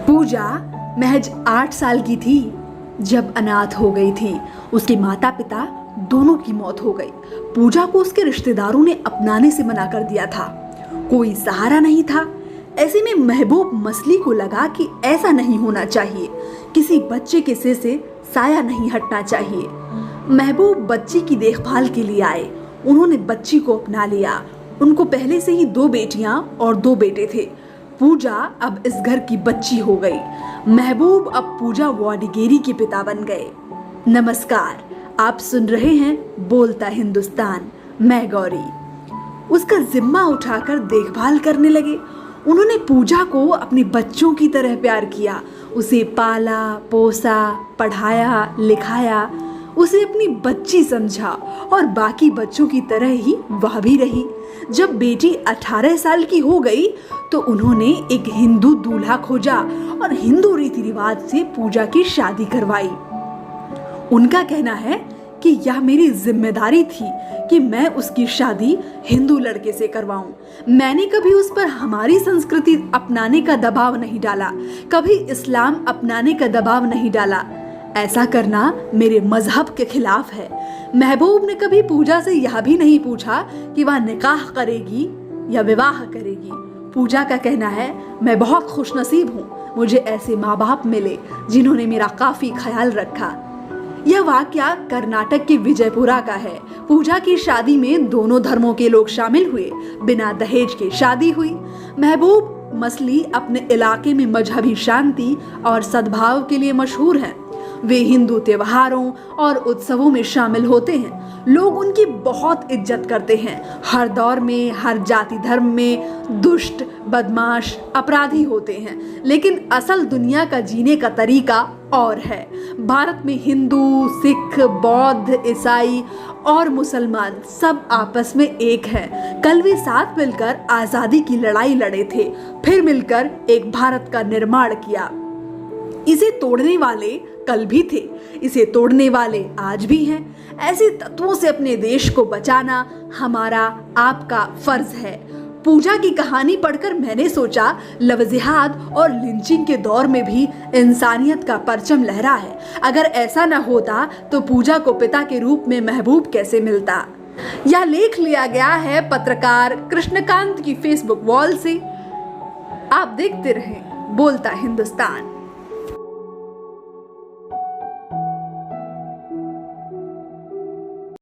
पूजा महज 8 साल की थी जब अनाथ हो गई थी। उसके माता पिता दोनों की मौत हो गई। पूजा को उसके रिश्तेदारों ने अपनाने से मना कर दिया था। कोई सहारा नहीं था। ऐसे में महबूब मसली को लगा कि ऐसा नहीं होना चाहिए। किसी बच्चे के सिर से साया नहीं हटना चाहिए। महबूब बच्ची की देखभाल के लिए आए। उन्होंने बच्ची को अपना लिया। उनको पहले से ही 2 बेटियां और 2 बेटे थे। पूजा अब इस घर की बच्ची हो गई। महबूब अब पूजा वाडिगेरी के पिता बन गए। नमस्कार, आप सुन रहे हैं बोलता हिंदुस्तान। मैं गौरी। उसका जिम्मा उठाकर देखभाल करने लगे। उन्होंने पूजा को अपने बच्चों की तरह प्यार किया। उसे पाला पोसा, पढ़ाया लिखाया। उसे अपनी बच्ची समझा और बाकी बच्चों की तरह ही वह भी रही। जब बेटी 18 साल की हो गई तो उन्होंने एक हिंदू दूल्हा खोजा और हिंदू रीति रिवाज से पूजा की शादी करवाई। उनका कहना है कि यह मेरी जिम्मेदारी थी कि मैं उसकी शादी हिंदू लड़के से करवाऊं। मैंने कभी उस पर हमारी संस्कृति अपनाने का दबाव नहीं डाला, कभी इस्लाम अपनाने का दबाव नहीं डाला। ऐसा करना मेरे मजहब के खिलाफ है। महबूब ने कभी पूजा से यह भी नहीं पूछा कि वह निकाह करेगी या विवाह करेगी। पूजा का कहना है, मैं बहुत खुशनसीब हूँ, मुझे ऐसे माँ बाप मिले जिन्होंने मेरा काफी ख्याल रखा। यह वाकया कर्नाटक के विजयपुरा का है। पूजा की शादी में दोनों धर्मों के लोग शामिल हुए। बिना दहेज के शादी हुई। महबूब मसली अपने इलाके में मजहबी शांति और सद्भाव के लिए मशहूर हैं। वे हिंदू त्योहारों और उत्सवों में शामिल होते हैं। लोग उनकी बहुत इज्जत करते हैं। हर दौर में, हर जाति धर्म में दुष्ट, बदमाश, अपराधी होते हैं, लेकिन असल दुनिया का जीने का तरीका और है। भारत में हिंदू, सिख, बौद्ध, ईसाई और मुसलमान सब आपस में एक हैं। कल वे साथ मिलकर आजादी की लड़ाई लड़े थे, फिर मिलकर एक भारत का निर्माण किया। इसे तोड़ने वाले कल भी थे, इसे तोड़ने वाले आज भी हैं। ऐसे तत्वों से अपने देश को बचाना हमारा आपका फर्ज है। पूजा की कहानी पढ़कर मैंने सोचा, लव जिहाद और लिंचिंग के दौर में भी इंसानियत का परचम लहरा है। अगर ऐसा न होता तो पूजा को पिता के रूप में महबूब कैसे मिलता। यह लेख लिया गया है पत्रकार कृष्णकांत की फेसबुक वॉल से। आप देखते रहें बोलता हिंदुस्तान।